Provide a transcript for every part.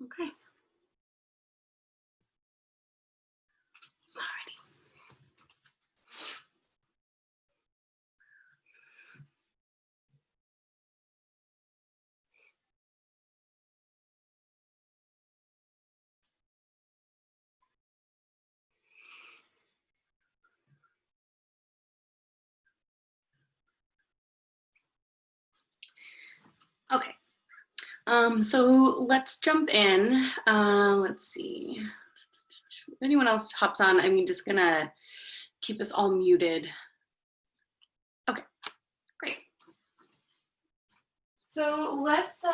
Okay. Alrighty. Okay. So let's jump in. Let's see. If anyone else hops on, I'm just gonna keep us all muted. Okay, great. So let's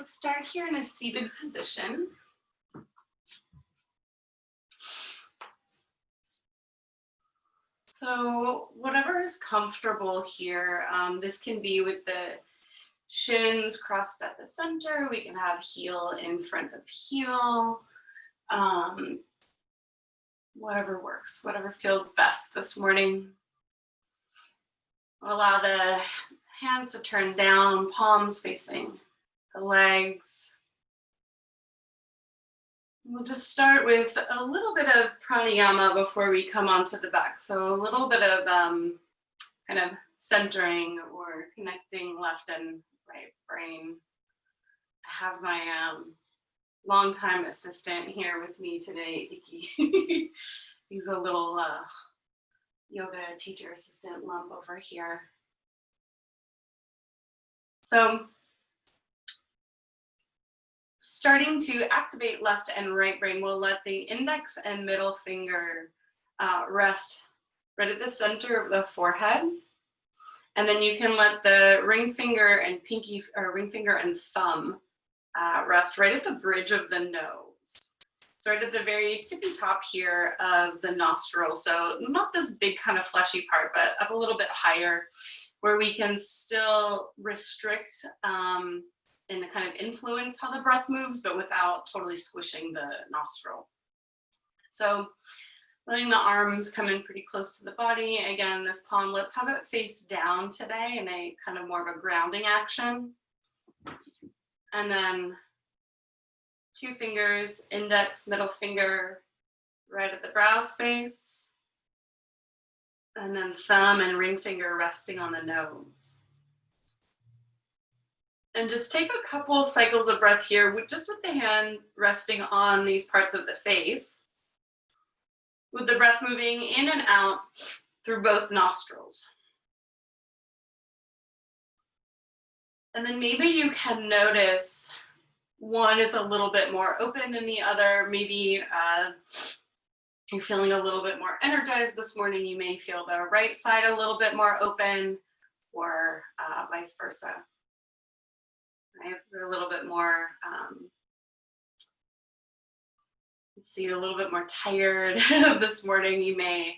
start here in a seated position. So whatever is comfortable here, this can be with the shins crossed at the center. We can have heel in front of heel. Whatever works, whatever feels best this morning. Allow the hands to turn down, palms facing the legs. We'll just start with a little bit of pranayama before we come onto the back. So a little bit of kind of centering or connecting left and right brain. I have my longtime assistant here with me today, Icky. He's a little yoga teacher assistant lump over here. So starting to activate left and right brain, we'll let the index and middle finger rest right at the center of the forehead. And then you can let the ring finger and pinky, or ring finger and thumb rest right at the bridge of the nose. So right at the very tippy top here of the nostril. So not this big kind of fleshy part, but up a little bit higher where we can still restrict and kind of influence how the breath moves, but without totally squishing the nostril. So letting the arms come in pretty close to the body. Again, this palm, let's have it face down today in a kind of more of a grounding action. And then 2 fingers, index, middle finger, right at the brow space. And then thumb and ring finger resting on the nose. And just take a couple cycles of breath here, just with the hand resting on these parts of the face, with the breath moving in and out through both nostrils. And then maybe you can notice one is a little bit more open than the other. Maybe you're feeling a little bit more energized this morning. You may feel the right side a little bit more open, or vice versa. Right? If you're a little bit more, let's see, a little bit more tired this morning, you may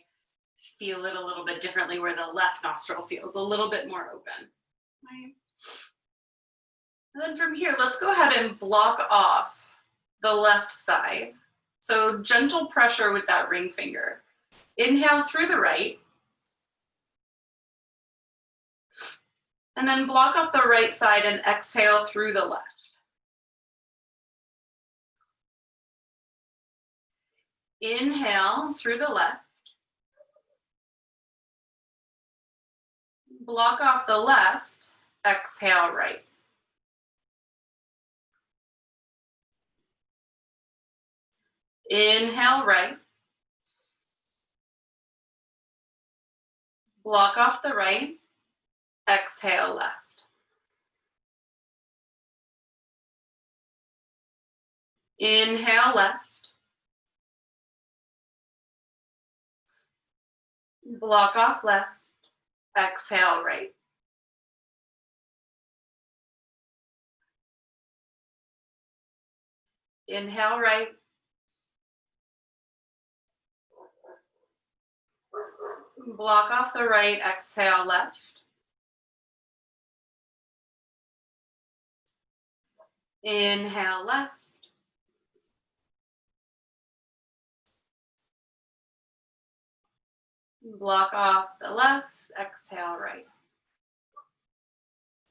feel it a little bit differently where the left nostril feels a little bit more open. Right? And then from here, let's go ahead and block off the left side. So gentle pressure with that ring finger. Inhale through the right. And then block off the right side and exhale through the left. Inhale through the left. Block off the left, exhale right. Inhale right. Block off the right, exhale left. Inhale left. Block off left, exhale right. Inhale right. Block off the right, exhale left. Inhale left. Block off the left, exhale right.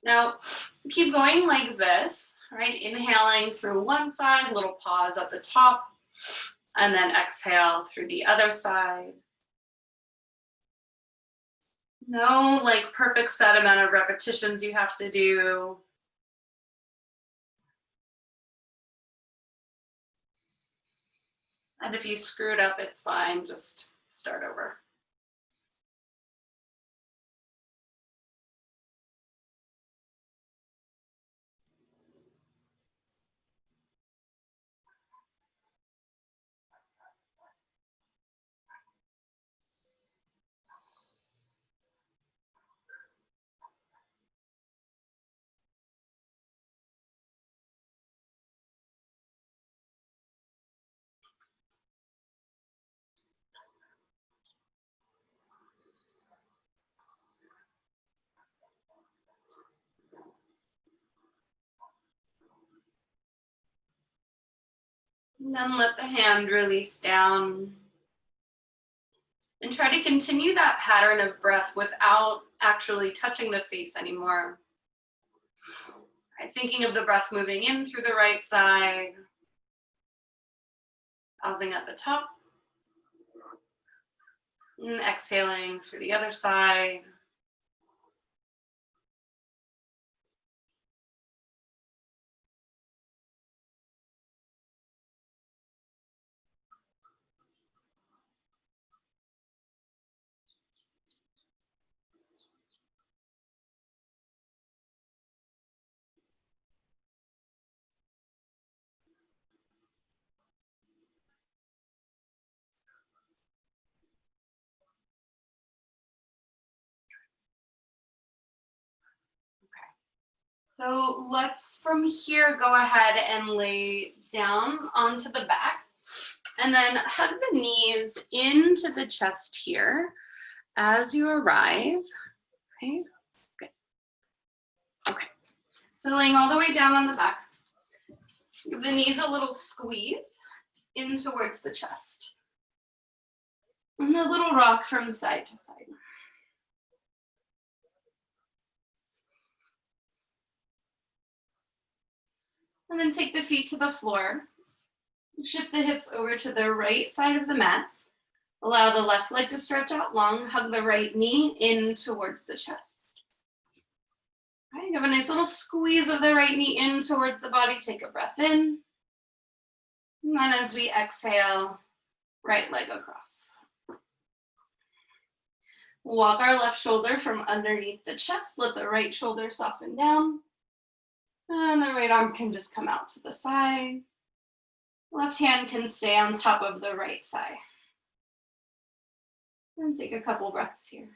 Now, keep going like this, All right, inhaling through one side, little pause at the top, and then exhale through the other side. No like perfect set amount of repetitions you have to do. And if you screw it up, it's fine. Just start over. And then let the hand release down. And try to continue that pattern of breath without actually touching the face anymore. Right, thinking of the breath moving in through the right side. Pausing at the top. And exhaling through the other side. So let's from here go ahead and lay down onto the back and then hug the knees into the chest here as you arrive. Okay, good. Okay, so laying all the way down on the back, give the knees a little squeeze in towards the chest. And a little rock from side to side. And then take the feet to the floor. Shift the hips over to the right side of the mat. Allow the left leg to stretch out long. Hug the right knee in towards the chest. All right, give a nice little squeeze of the right knee in towards the body. Take a breath in. And then as we exhale, right leg across. Walk our left shoulder from underneath the chest. Let the right shoulder soften down. And the right arm can just come out to the side. Left hand can stay on top of the right thigh. And take a couple breaths here.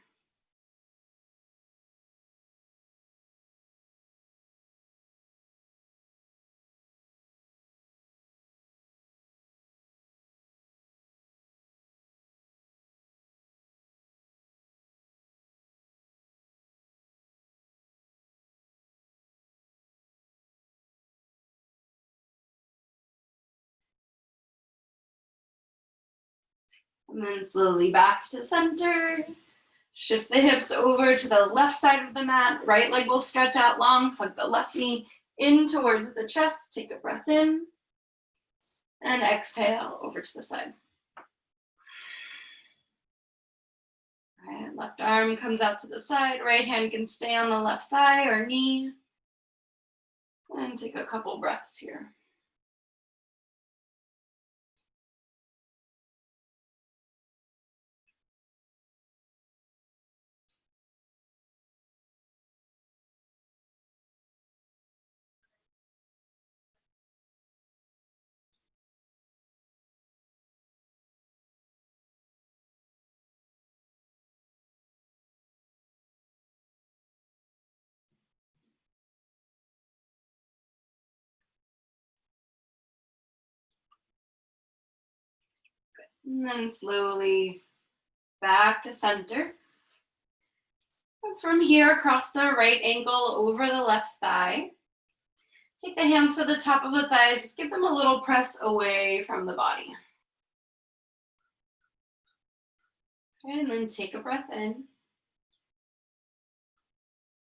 And then slowly back to center. Shift the hips over to the left side of the mat. Right leg will stretch out long. Hug the left knee in towards the chest. Take a breath in. And exhale over to the side. All right, left arm comes out to the side. Right hand can stay on the left thigh or knee. And take a couple breaths here. And then slowly back to center. And from here, across the right ankle over the left thigh. Take the hands to the top of the thighs. Just give them a little press away from the body. Okay, and then take a breath in.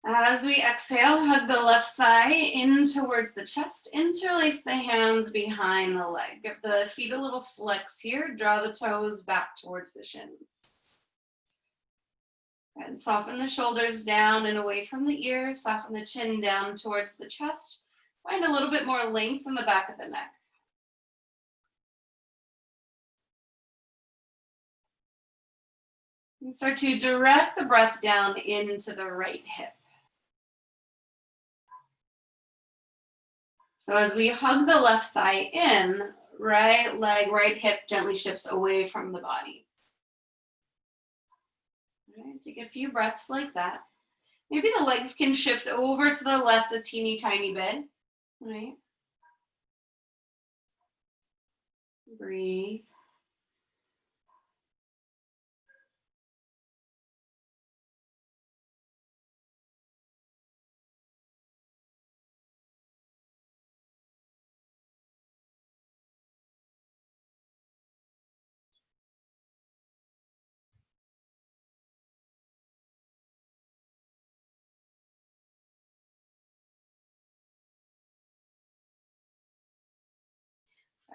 As we exhale, hug the left thigh in towards the chest, interlace the hands behind the leg. Give the feet a little flex here, draw the toes back towards the shins. And soften the shoulders down and away from the ears, soften the chin down towards the chest. Find a little bit more length in the back of the neck. And start to direct the breath down into the right hip. So as we hug the left thigh in, right leg, right hip gently shifts away from the body. All right, take a few breaths like that. Maybe the legs can shift over to the left a teeny tiny bit. All right. Breathe.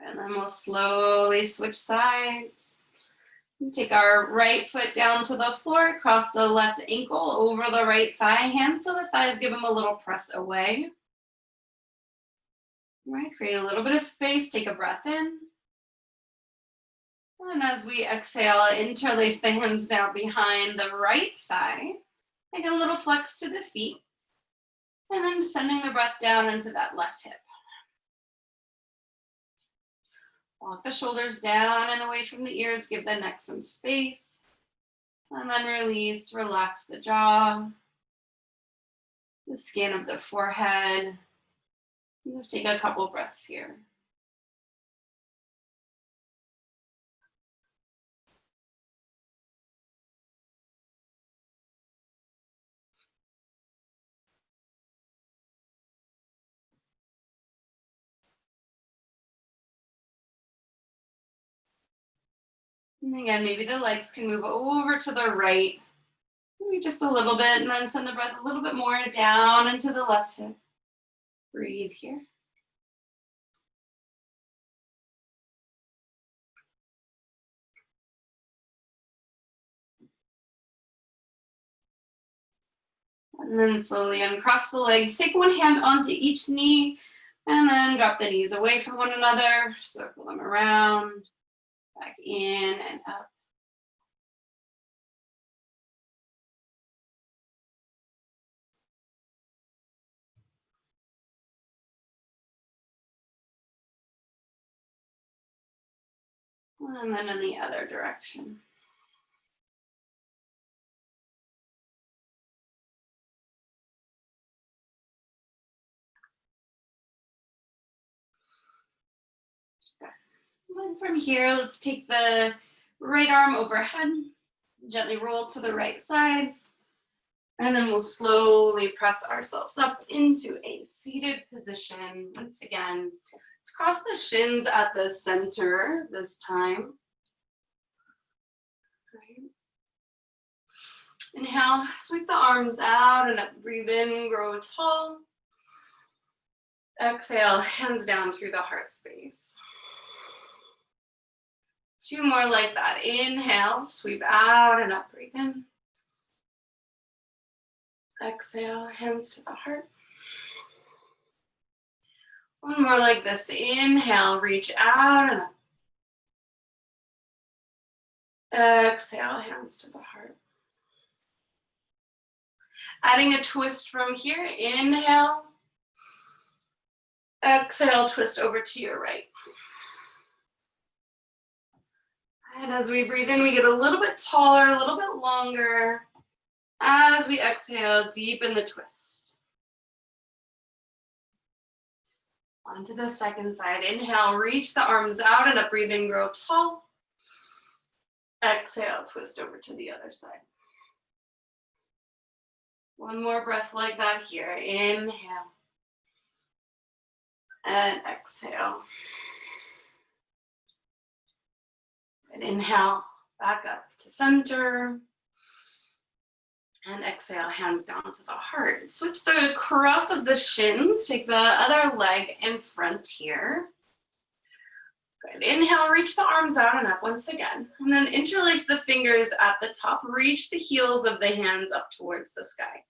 And then we'll slowly switch sides. Take our right foot down to the floor, cross the left ankle over the right thigh, hands to the thighs, give them a little press away. All right, create a little bit of space, take a breath in. And as we exhale, interlace the hands now behind the right thigh. Take a little flex to the feet. And then sending the breath down into that left hip. Walk the shoulders down and away from the ears, give the neck some space. And then release, relax the jaw, the skin of the forehead. And just take a couple breaths here. And again, maybe the legs can move over to the right, maybe just a little bit, and then send the breath a little bit more down into the left hip. Breathe here. And then slowly uncross the legs, take one hand onto each knee, and then drop the knees away from one another, circle them around, back in and up. And then in the other direction. Okay. And then from here, let's take the right arm overhead, gently roll to the right side, and then we'll slowly press ourselves up into a seated position. Once again, let's cross the shins at the center this time. Right. Inhale, sweep the arms out and up, breathe in, grow tall. Exhale, hands down through the heart space. Two more like that. Inhale, sweep out and up, breathe in. Exhale, hands to the heart. One more like this. Inhale, reach out and up. Exhale, hands to the heart. Adding a twist from here. Inhale. Exhale, twist over to your right. And as we breathe in, we get a little bit taller, a little bit longer. As we exhale, deepen the twist. Onto the second side. Inhale, reach the arms out and up, breathe in, grow tall. Exhale, twist over to the other side. One more breath like that here. Inhale. And exhale. And inhale, back up to center. And exhale, hands down to the heart. Switch the cross of the shins. Take the other leg in front here. Good. Inhale, reach the arms out and up once again. And then interlace the fingers at the top. Reach the heels of the hands up towards the sky.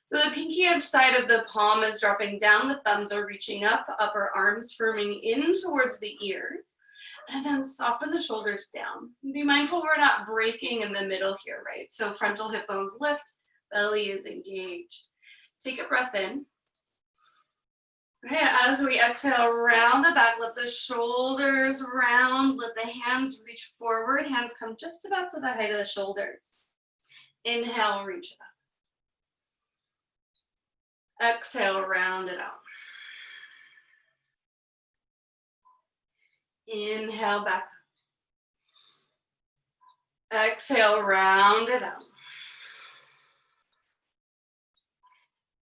So the pinky edge side of the palm is dropping down. The thumbs are reaching up, upper arms firming in towards the ears. And then soften the shoulders down. Be mindful we're not breaking in the middle here, right? So frontal hip bones lift, belly is engaged. Take a breath in. Right, as we exhale, round the back, let the shoulders round, let the hands reach forward. Hands come just about to the height of the shoulders. Inhale, reach it up. Exhale, round it out. Inhale, back up. Exhale, round it out.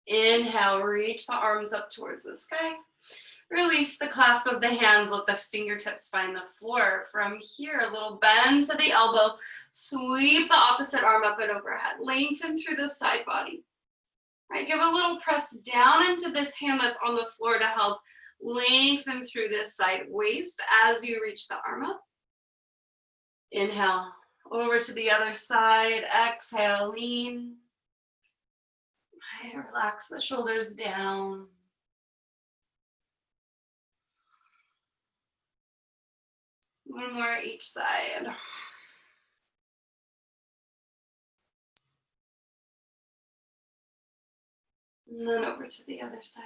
Inhale, reach the arms up towards the sky. Release the clasp of the hands, let the fingertips find the floor. From here, a little bend to the elbow. Sweep the opposite arm up and overhead. Lengthen through the side body. Right, give a little press down into this hand that's on the floor to help lengthen through this side waist as you reach the arm up. Inhale, over to the other side. Exhale, lean. Relax the shoulders down. One more each side. And then over to the other side.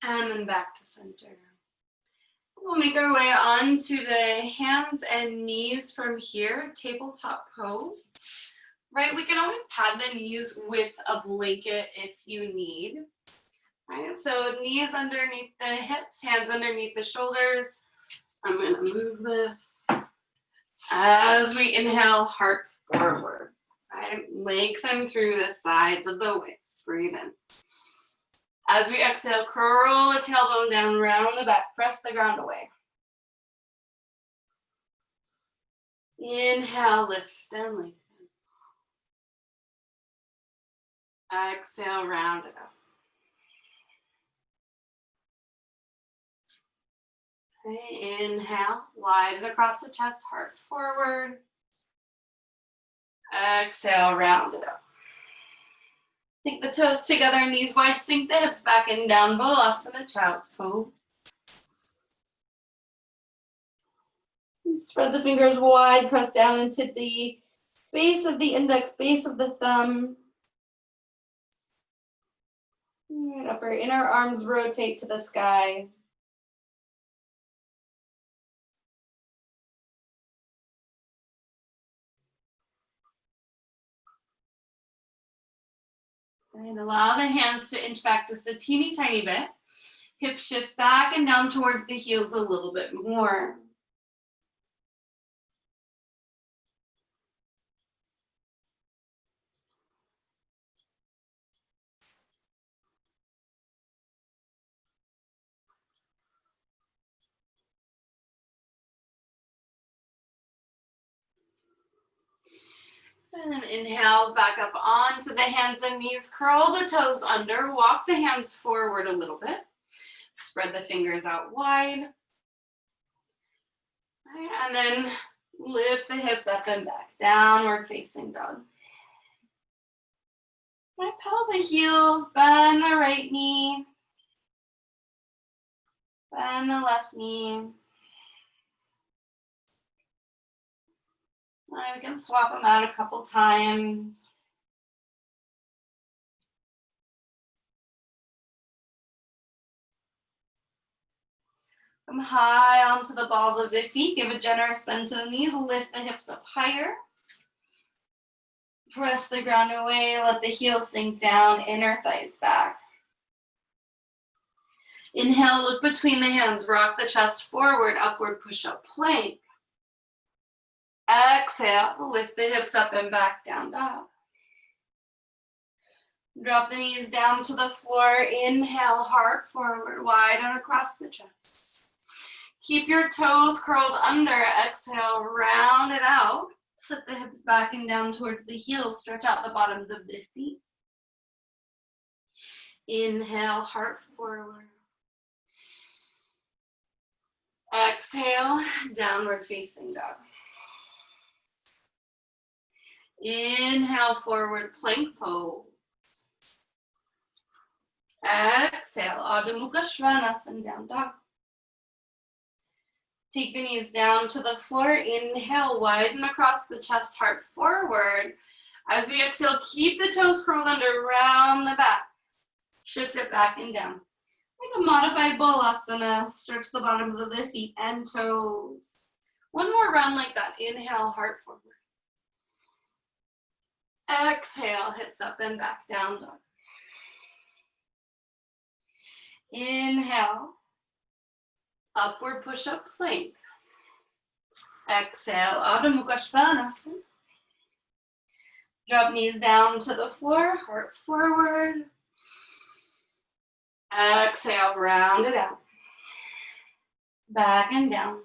And then back to center. We'll make our way onto the hands and knees from here, tabletop pose. Right, we can always pad the knees with a blanket if you need. Right, so knees underneath the hips, hands underneath the shoulders. I'm gonna move this. As we inhale, heart forward. Right, lengthen through the sides of the waist, breathe in. As we exhale, curl the tailbone down, round the back, press the ground away. Inhale, lift and lengthen. Exhale, round it up. Okay, inhale, widen across the chest, heart forward. Exhale, round it up. Sink the toes together, knees wide, sink the hips back and down, Balasana, child's pose. Spread the fingers wide, press down into the base of the index, base of the thumb. Right, upper inner arms rotate to the sky. And allow the hands to inch back just a teeny tiny bit. Hips shift back and down towards the heels a little bit more. And then inhale, back up onto the hands and knees. Curl the toes under. Walk the hands forward a little bit. Spread the fingers out wide. Right, and then lift the hips up and back. Downward facing dog. Right, pedal the heels. Bend the right knee. Bend the left knee. All right, we can swap them out a couple times. Come high onto the balls of the feet. Give a generous bend to the knees. Lift the hips up higher. Press the ground away. Let the heels sink down. Inner thighs back. Inhale, look between the hands. Rock the chest forward. Upward push-up plank. Exhale, lift the hips up and back, down dog. Drop the knees down to the floor. Inhale, heart forward, wide and across the chest. Keep your toes curled under. Exhale, round it out. Sit the hips back and down towards the heels. Stretch out the bottoms of the feet. Inhale, heart forward. Exhale, downward facing dog. Inhale, forward plank pose. Exhale, Adho Mukha Svanasana, down dog. Take the knees down to the floor. Inhale, widen across the chest, heart forward. As we exhale, keep the toes curled under, round the back. Shift it back and down. Like a modified balasana, stretch the bottoms of the feet and toes. One more round like that. Inhale, heart forward. Exhale, hips up and back, down dog. Inhale, upward push-up plank. Exhale, Adho Mukha Svanasana. Drop knees down to the floor, heart forward. Exhale, round it out. Back and down.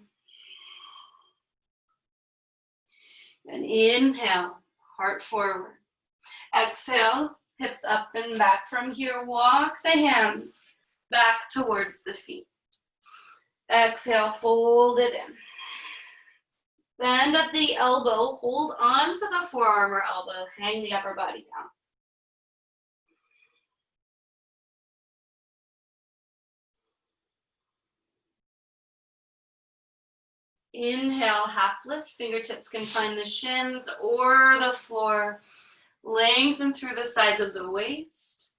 And inhale, heart forward. Exhale, hips up and back. From here, walk the hands back towards the feet. Exhale, fold it in. Bend at the elbow, hold on to the forearm or elbow, hang the upper body down. Inhale, half lift, fingertips can find the shins or the floor. Lengthen through the sides of the waist.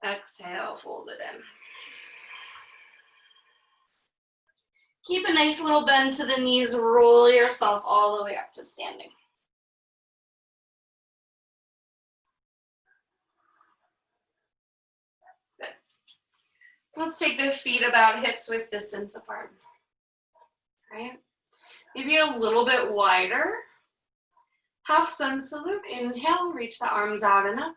Exhale, fold it in. Keep a nice little bend to the knees, roll yourself all the way up to standing. Good. Let's take the feet about hips width distance apart. Right? Maybe a little bit wider. Half sun salute. Inhale, reach the arms out and up.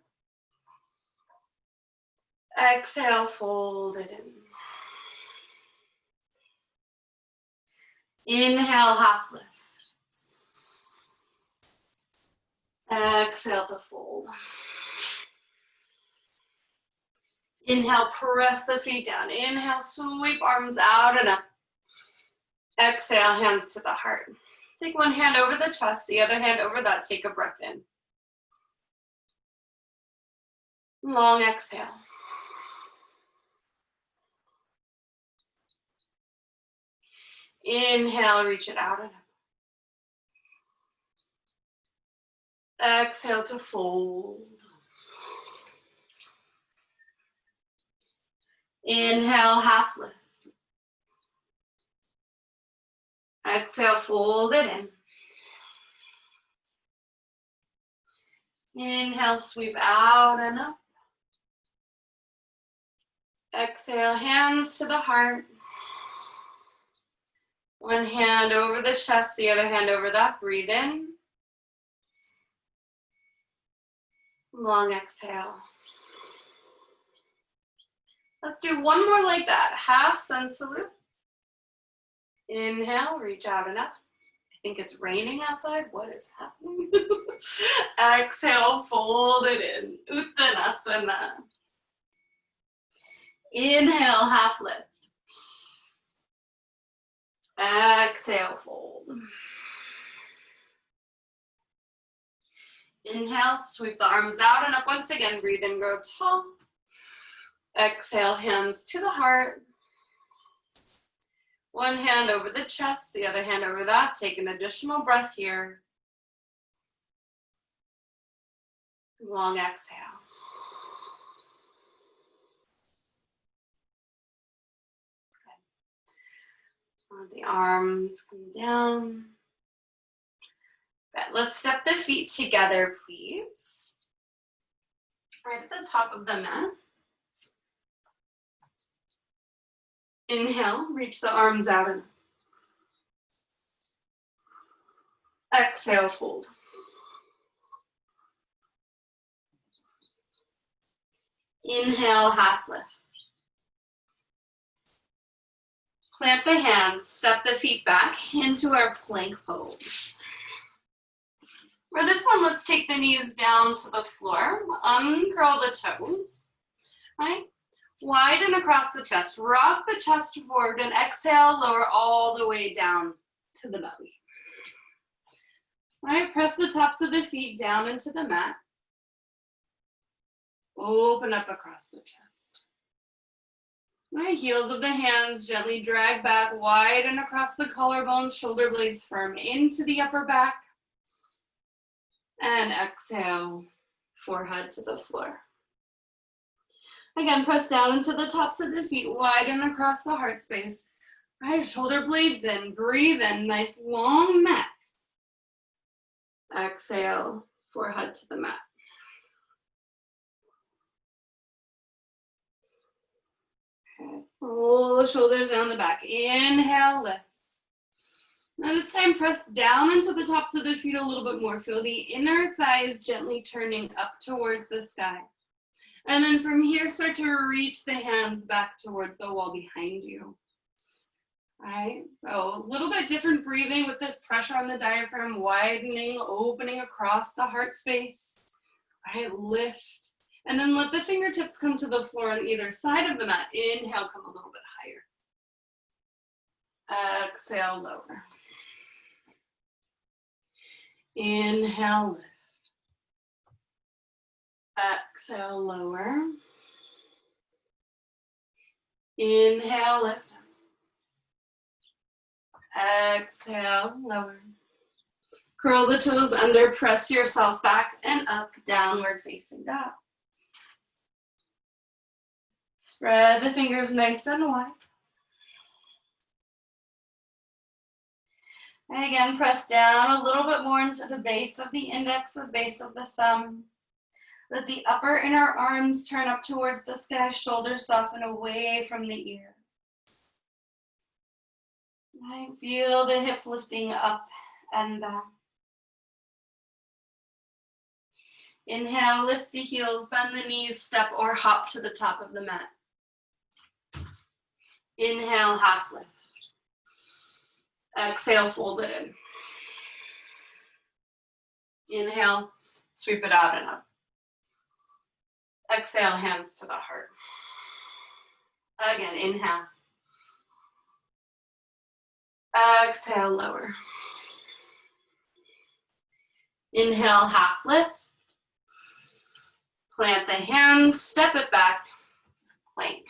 Exhale, fold it in. Inhale, half lift. Exhale to fold. Inhale, press the feet down. Inhale, sweep arms out and up. Exhale, hands to the heart. Take one hand over the chest, the other hand over that. Take a breath in. Long exhale. Inhale, reach it out and up. Exhale to fold. Inhale, half lift. Exhale, fold it in. Inhale, sweep out and up. Exhale, hands to the heart. One hand over the chest, the other hand over that. Breathe in. Long exhale. Let's do one more like that. Half sun salute. Inhale, reach out and up. I think it's raining outside. What is happening? Exhale, fold it in. Uttanasana. Inhale, half lift. Exhale, fold. Inhale, sweep the arms out and up once again. Breathe in, grow tall. Exhale, hands to the heart. One hand over the chest, the other hand over that. Take an additional breath here. Long exhale. Good. The arms come down. Good. Let's step the feet together, please. Right at the top of the mat. Inhale, reach the arms out and exhale, fold. Inhale, half lift. Plant the hands, step the feet back into our plank pose. For this one, let's take the knees down to the floor, uncurl the toes, right? Widen across the chest, rock the chest forward, and exhale, lower all the way down to the belly. All right, press the tops of the feet down into the mat. Open up across the chest. All right, heels of the hands gently drag back, widen across the collarbones, shoulder blades firm into the upper back. And exhale, forehead to the floor. Again, press down into the tops of the feet, widen across the heart space. All right, shoulder blades in, breathe in, nice long neck. Exhale, forehead to the mat. Okay. Roll the shoulders down the back. Inhale, lift. Now this time, press down into the tops of the feet a little bit more. Feel the inner thighs gently turning up towards the sky. And then from here, start to reach the hands back towards the wall behind you. All right, so a little bit different breathing with this pressure on the diaphragm, widening, opening across the heart space. All right, lift. And then let the fingertips come to the floor on either side of the mat. Inhale, come a little bit higher. Exhale, lower. Inhale, lift. Exhale, lower. Inhale, lift. Exhale, lower. Curl the toes under, press yourself back and up, downward facing dog. Spread the fingers nice and wide. And again, press down a little bit more into the base of the index, the base of the thumb. Let the upper inner arms turn up towards the sky, shoulders soften away from the ear. Right, feel the hips lifting up and back. Inhale, lift the heels, bend the knees, step or hop to the top of the mat. Inhale, half lift. Exhale, fold it in. Inhale, sweep it out and up. Exhale, hands to the heart. Again, inhale. Exhale, lower. Inhale, half lift. Plant the hands, step it back, plank.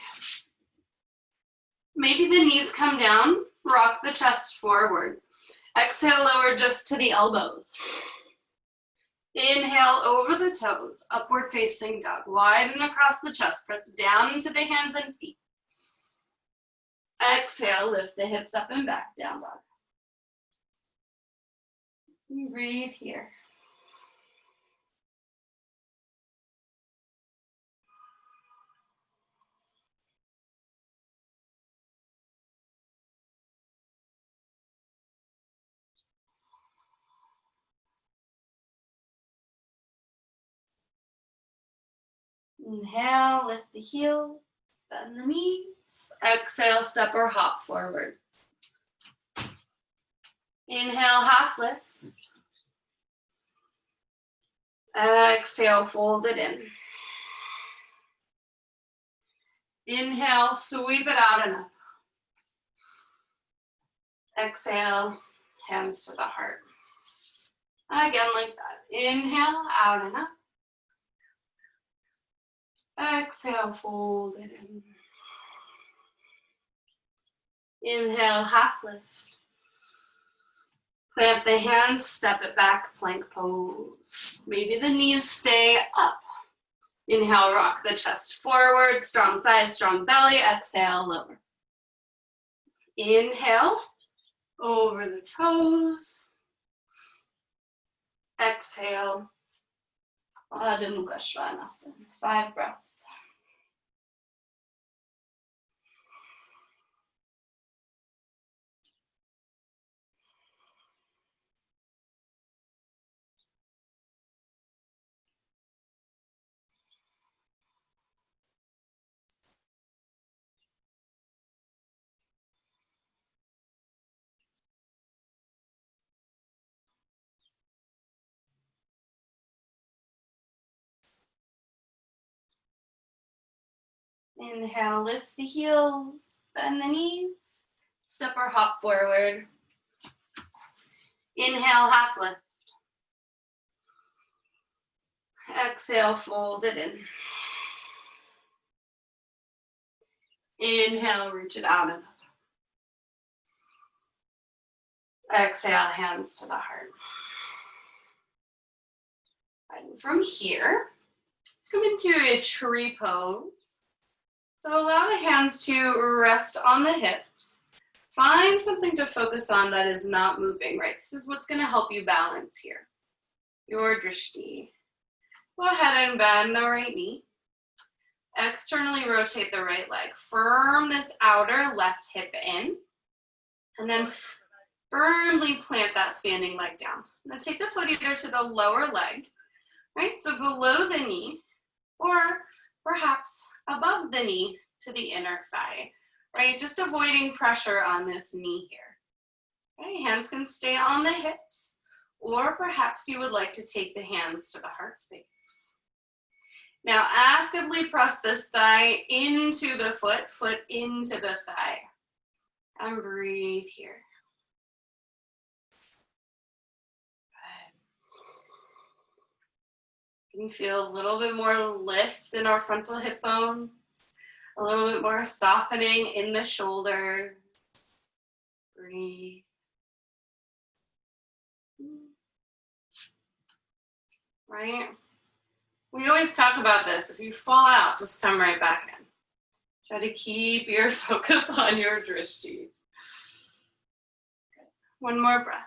Maybe the knees come down, rock the chest forward. Exhale, lower just to the elbows. Inhale over the toes, upward facing dog. Widen across the chest, press down into the hands and feet. Exhale, lift the hips up and back, down dog. Breathe here. Inhale, lift the heels, bend the knees. Exhale, step or hop forward. Inhale, half lift. Exhale, fold it in. Inhale, sweep it out and up. Exhale, hands to the heart. Again, like that. Inhale, out and up. Exhale, fold it in. Inhale, half lift. Plant the hands, step it back, plank pose. Maybe the knees stay up. Inhale, rock the chest forward, strong thighs, strong belly. Exhale, lower. Inhale, over the toes. Exhale, Adho Mukha Svanasana. 5 breaths. Inhale, lift the heels, bend the knees, step or hop forward. Inhale, half lift. Exhale, fold it in. Inhale, reach it out and up. Exhale, hands to the heart. And from here, let's come into a tree pose. So allow the hands to rest on the hips. Find something to focus on that is not moving, right? This is what's going to help you balance here. Your drishti. Go ahead and bend the right knee. Externally rotate the right leg. Firm this outer left hip in. And then firmly plant that standing leg down. And then take the foot either to the lower leg, right? So below the knee, or perhaps above the knee to the inner thigh, right? Just avoiding pressure on this knee here. Okay, hands can stay on the hips, or perhaps you would like to take the hands to the heart space. Now actively press this thigh into the foot, foot into the thigh. And breathe here. Good. You can feel a little bit more lift in our frontal hip bones, a little bit more softening in the shoulders. Breathe. Right? We always talk about this. If you fall out, just come right back in. Try to keep your focus on your drishti. Good. One more breath.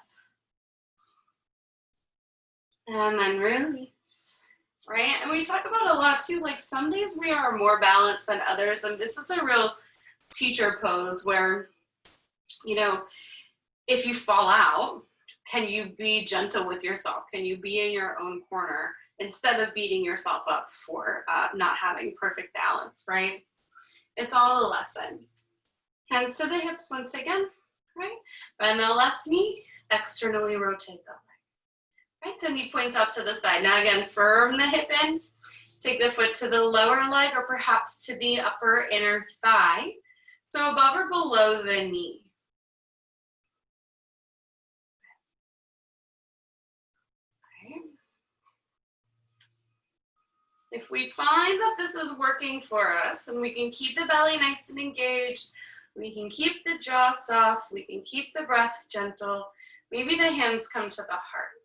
And then release. Right? And we talk about a lot too, like some days we are more balanced than others. And this is a real teacher pose where, you know, if you fall out, can you be gentle with yourself? Can you be in your own corner instead of beating yourself up for not having perfect balance, right? It's all a lesson. Hands to the hips once again, right? Bend the left knee, externally rotate the leg. Right, so knee points out to the side. Now again, firm the hip in. Take the foot to the lower leg or perhaps to the upper inner thigh. So above or below the knee. If we find that this is working for us and we can keep the belly nice and engaged, we can keep the jaw soft, we can keep the breath gentle, maybe the hands come to the heart.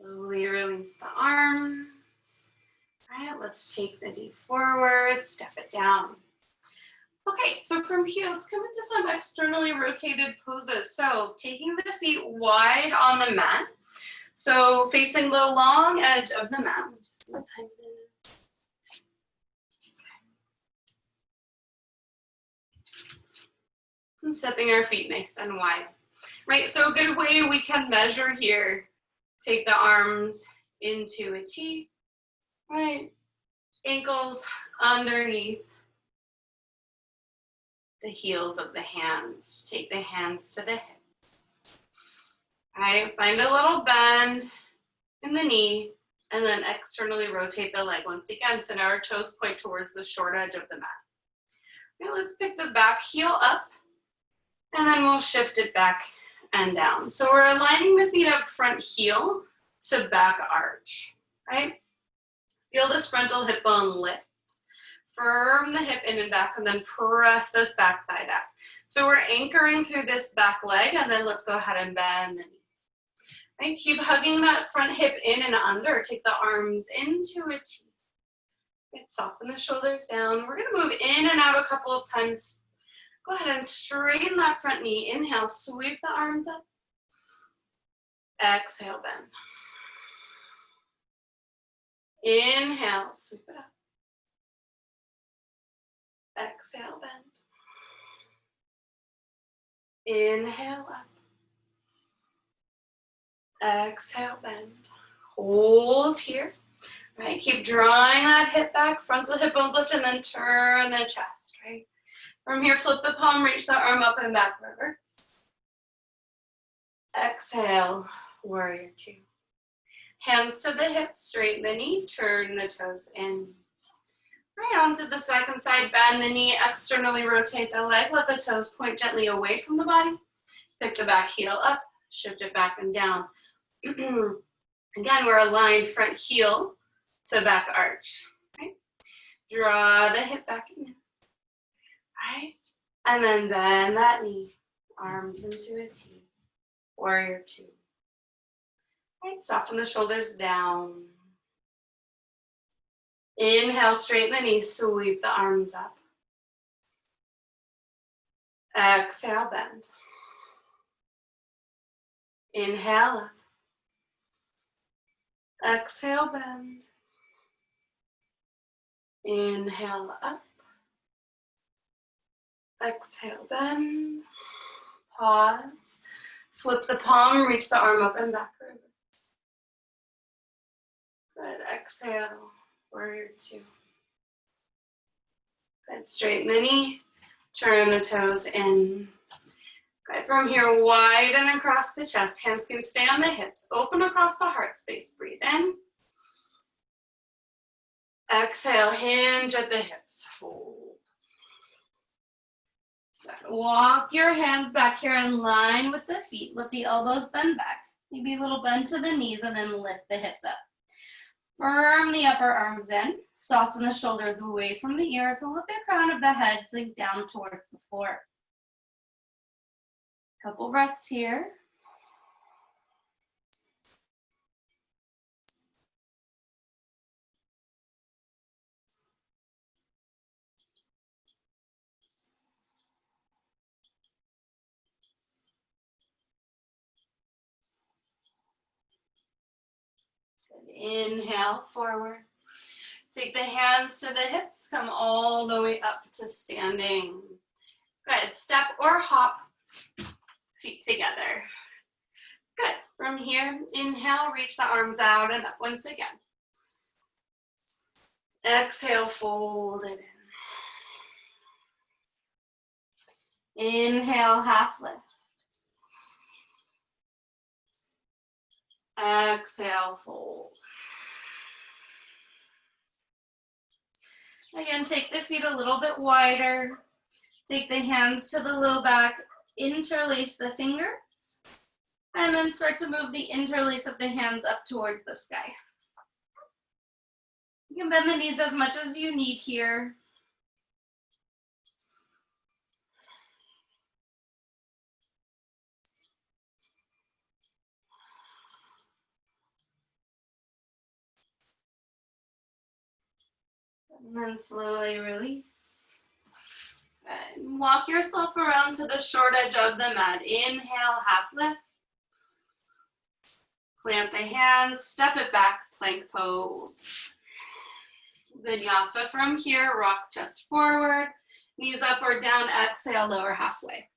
Slowly release the arms. All right, let's take the knee forward, step it down. Okay, so from here, let's come into some externally rotated poses. So taking the feet wide on the mat. So facing the long edge of the mat. Just and stepping our feet nice and wide. Right, so a good way we can measure here. Take the arms into a T, right? Ankles underneath the heels of the hands. Take the hands to the hips. All right, find a little bend in the knee and then externally rotate the leg once again. So now our toes point towards the short edge of the mat. Okay, let's pick the back heel up and then we'll shift it back and down. So we're aligning the feet up front heel to back arch, right? Feel this frontal hip bone lift. Firm the hip in and back and then press this back thigh back. So we're anchoring through this back leg and then let's go ahead and bend the knee. Right? Keep hugging that front hip in and under. Take the arms into a T. Right? Soften the shoulders down. We're gonna move in and out a couple of times. Go ahead and straighten that front knee. Inhale, sweep the arms up. Exhale, bend. Inhale, sweep it up. Exhale, bend. Inhale up. Exhale, bend. hold here. Right, keep drawing that hip back, frontal hip bones lift, and then turn the chest, right? From here, flip the palm, reach the arm up and back, reverse. Exhale, warrior two. Hands to the hips, straighten the knee, turn the toes in. Right, onto the second side, bend the knee, externally rotate the leg, let the toes point gently away from the body. Pick the back heel up, shift it back and down. Again, we're aligned front heel to back arch, right? Draw the hip back in, right? And then bend that knee, arms into a T, warrior two. Right, soften the shoulders down. Inhale, straighten the knees, sweep the arms up. Exhale, bend. Inhale up. Exhale, bend. Inhale up. Exhale, bend. Pause. Flip the palm, reach the arm up and back. Good. Exhale, warrior two. Good. Straighten the knee, turn the toes in. Good. From here, widen across the chest. Hands can stay on the hips. Open across the heart space. Breathe in. Exhale, hinge at the hips. Fold. Good. Walk your hands back here in line with the feet. Let the elbows bend back. Maybe a little bend to the knees and then lift the hips up. Firm the upper arms in. Soften the shoulders away from the ears and let the crown of the head sink down towards the floor. Couple breaths here. Good. Inhale, forward. Take the hands to the hips, come all the way up to standing. Good. Step or hop, feet together. Good. From here, inhale, reach the arms out and up once again. Exhale, fold it in. Inhale, half lift. Exhale, fold. Again, take the feet a little bit wider. Take the hands to the low back, interlace the fingers, and then start to move the interlace of the hands up towards the sky. You can bend the knees as much as you need here. And then slowly release. And walk yourself around to the short edge of the mat. Inhale, half lift. Plant the hands, step it back, plank pose. Vinyasa from here, rock chest forward, knees up or down, exhale, lower halfway.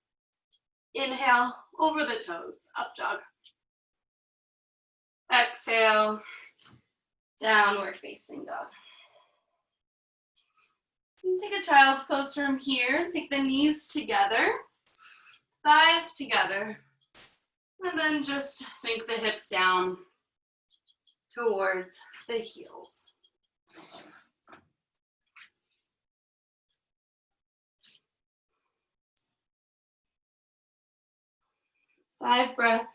Inhale, over the toes, up dog. Exhale, downward facing dog. You can take a child's pose from here. Take the knees together, thighs together, and then just sink the hips down towards the heels. Five breaths.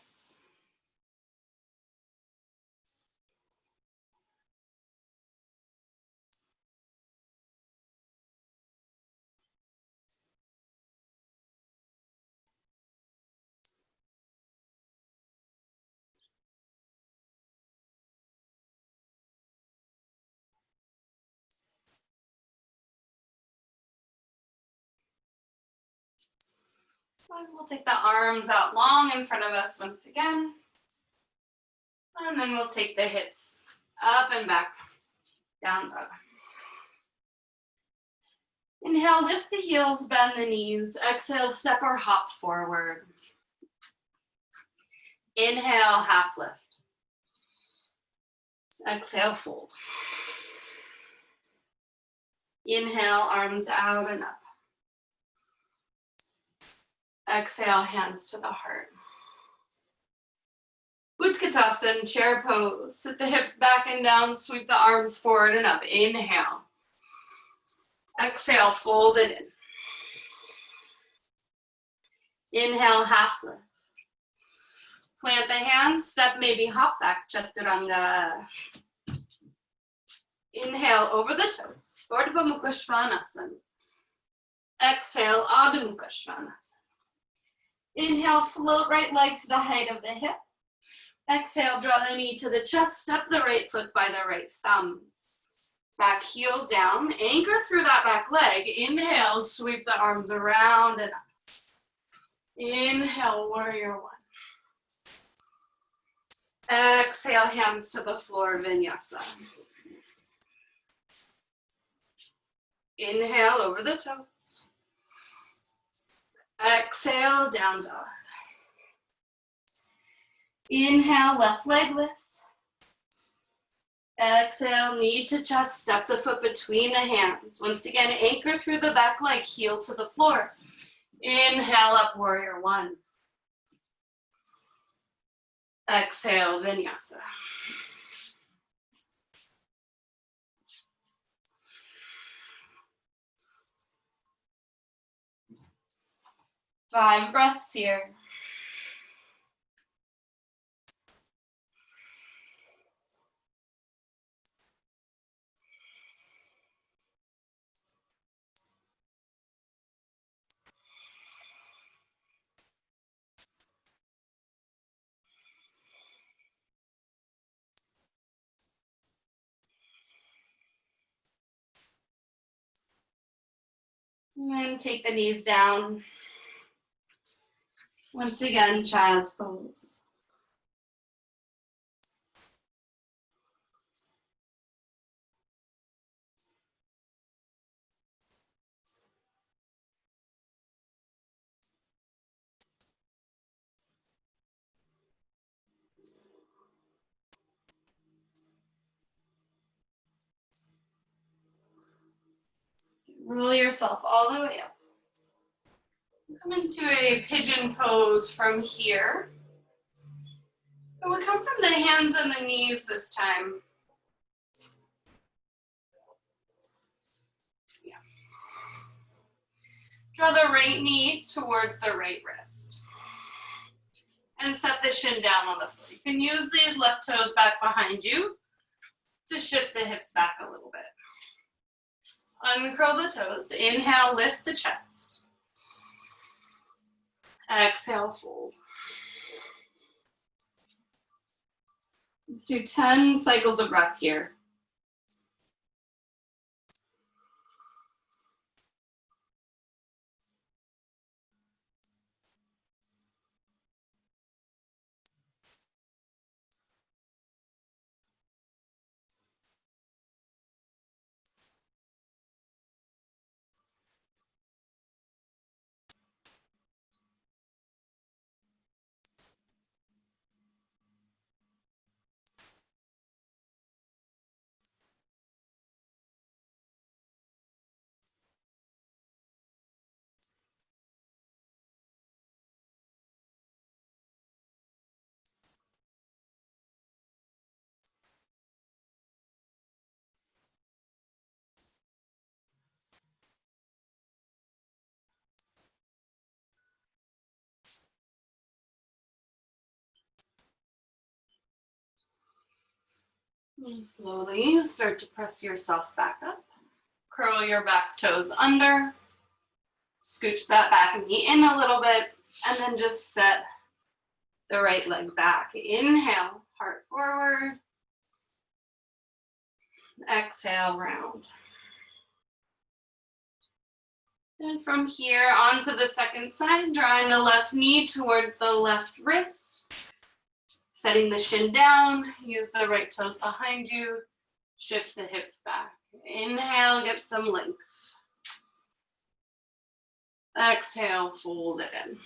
And we'll take the arms out long in front of us once again. And then we'll take the hips up and back, down dog. Inhale, lift the heels, bend the knees. Exhale, step or hop forward. Inhale, half lift. Exhale, fold. Inhale, arms out and up. Exhale, hands to the heart. Utkatasana, chair pose. Sit the hips back and down, sweep the arms forward and up. Inhale. Exhale, fold it in. Inhale, half lift. Plant the hands, step, maybe hop back, chaturanga. Inhale, over the toes, Urdhva Mukha Svanasana. Exhale, Adho Mukha Svanasana. Inhale, float right leg to the height of the hip. Exhale, draw the knee to the chest, step the right foot by the right thumb. Back heel down, anchor through that back leg. Inhale, sweep the arms around and up. Inhale, warrior one. Exhale, hands to the floor, vinyasa. Inhale, over the toes. Exhale, down dog. Inhale, left leg lifts. Exhale, knee to chest, step the foot between the hands. Once again, anchor through the back leg, heel to the floor. Inhale, up, warrior one. Exhale, vinyasa. Five breaths here. And then take the knees down. Once again, child's pose. Roll yourself all the way up. Come into a pigeon pose from here. So we come from the hands and the knees this time. Yeah. Draw the right knee towards the right wrist. And set the shin down on the foot. You can use these left toes back behind you to shift the hips back a little bit. Uncurl the toes. Inhale, lift the chest. Exhale, fold. Let's do 10 cycles of breath here. And slowly start to press yourself back up. Curl your back toes under. Scooch that back knee in a little bit. And then just set the right leg back. Inhale, heart forward. Exhale, round. And from here onto the second side, drawing the left knee towards the left wrist. Setting the shin down, use the right toes behind you. Shift the hips back. Inhale, get some length. Exhale, fold it in.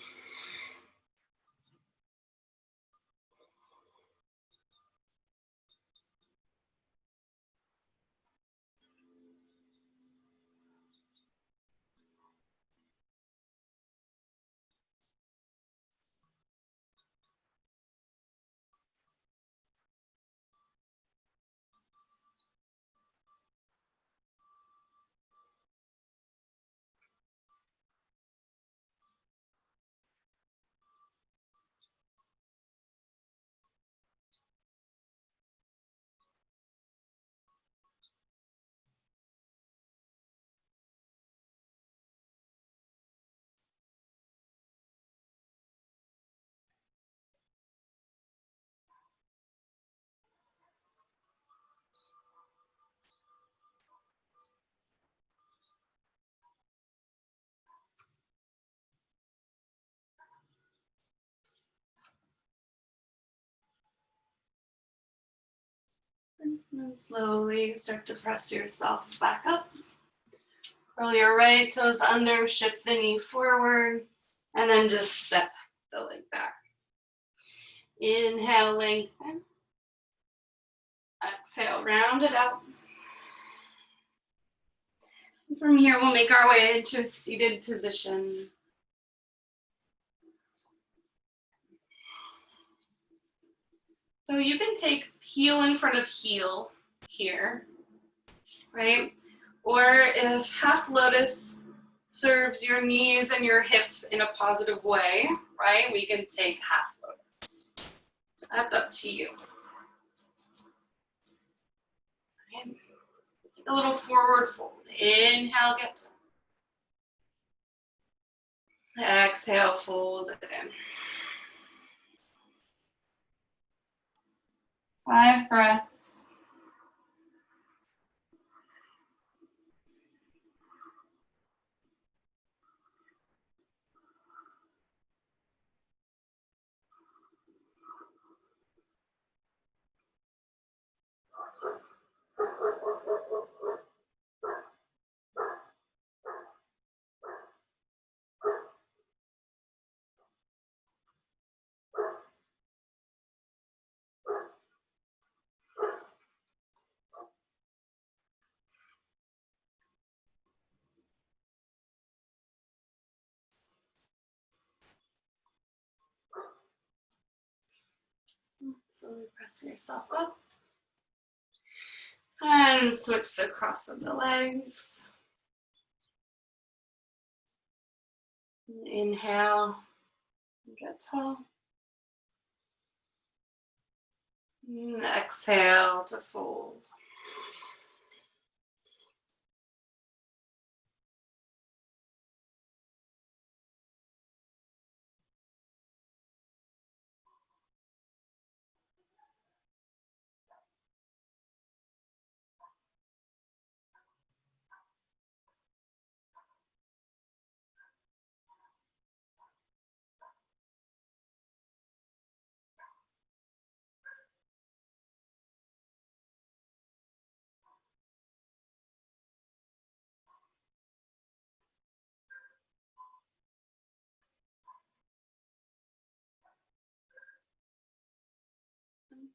And slowly start to press yourself back up. Curl your right toes under, shift the knee forward, and then just step the leg back. Inhale, lengthen. Exhale, round it out. From here, we'll make our way into a seated position. So you can take heel in front of heel here, right? Or if half lotus serves your knees and your hips in a positive way, right? We can take half lotus. That's up to you. Right. Take a little forward fold. Inhale, get to. Exhale, fold it in. 5 breaths. Slowly press yourself up. And switch the cross of the legs. Inhale, get tall. And exhale to fold.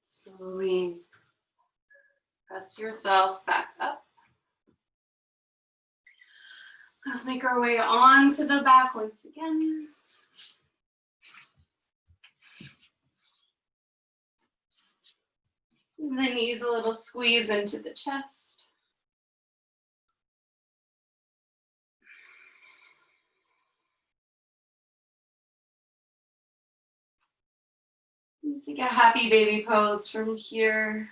Slowly press yourself back up. Let's make our way onto the back once again. And the knees a little squeeze into the chest. Take a happy baby pose from here.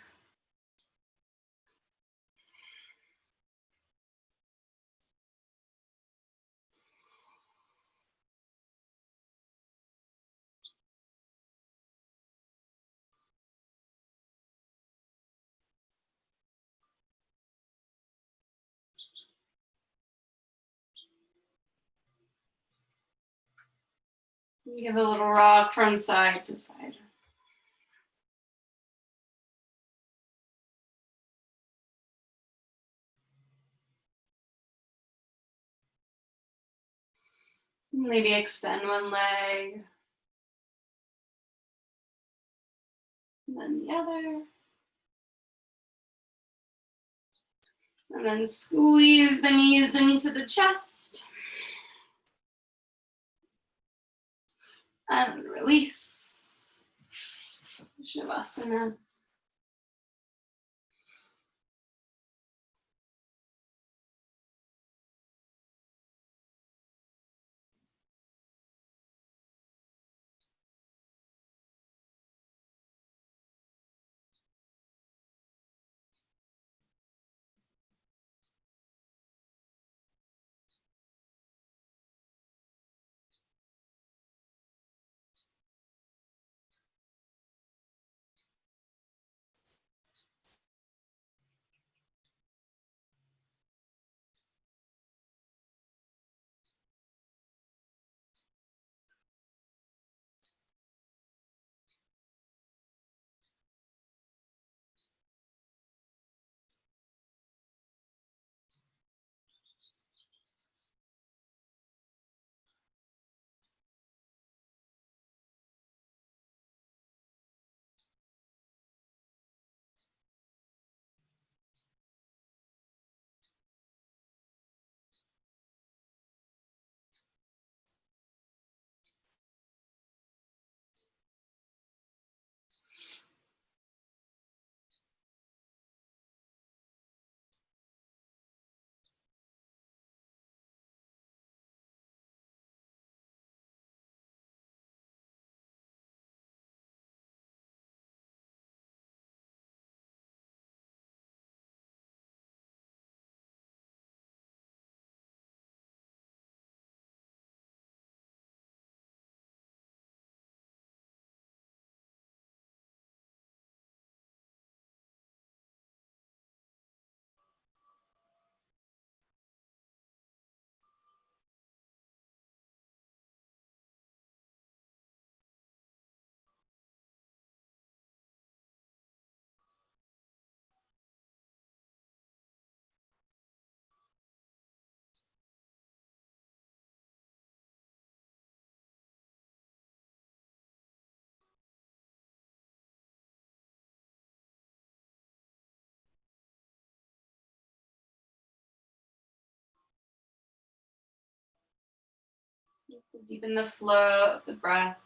Give a little rock from side to side. Maybe extend one leg. And then the other. And then squeeze the knees into the chest. And release. Shavasana. Deepen the flow of the breath.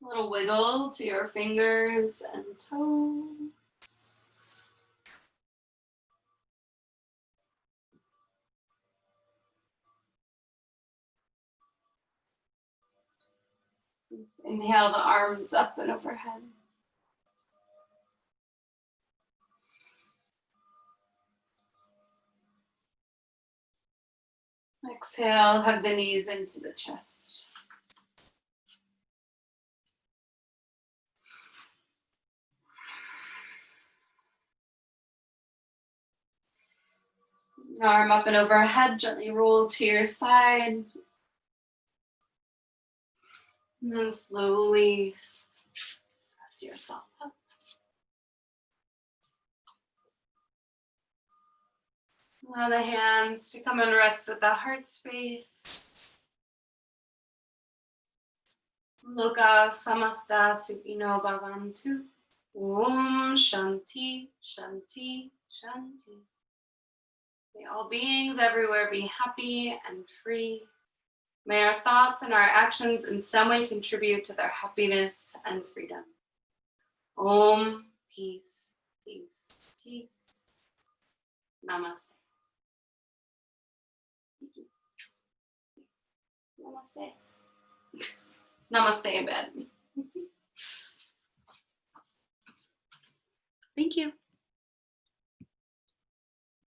A little wiggle to your fingers and toes. Inhale the arms up and overhead. Exhale, hug the knees into the chest. Arm up and overhead, gently roll to your side. And then slowly press yourself up. Allow the hands to come and rest with the heart space. Loka samasta sukhino bhavantu. Om Shanti, Shanti, Shanti. May all beings everywhere be happy and free. May our thoughts and our actions in some way contribute to their happiness and freedom. Om, peace, peace, peace. Namaste. Namaste. Namaste in bed. Thank you.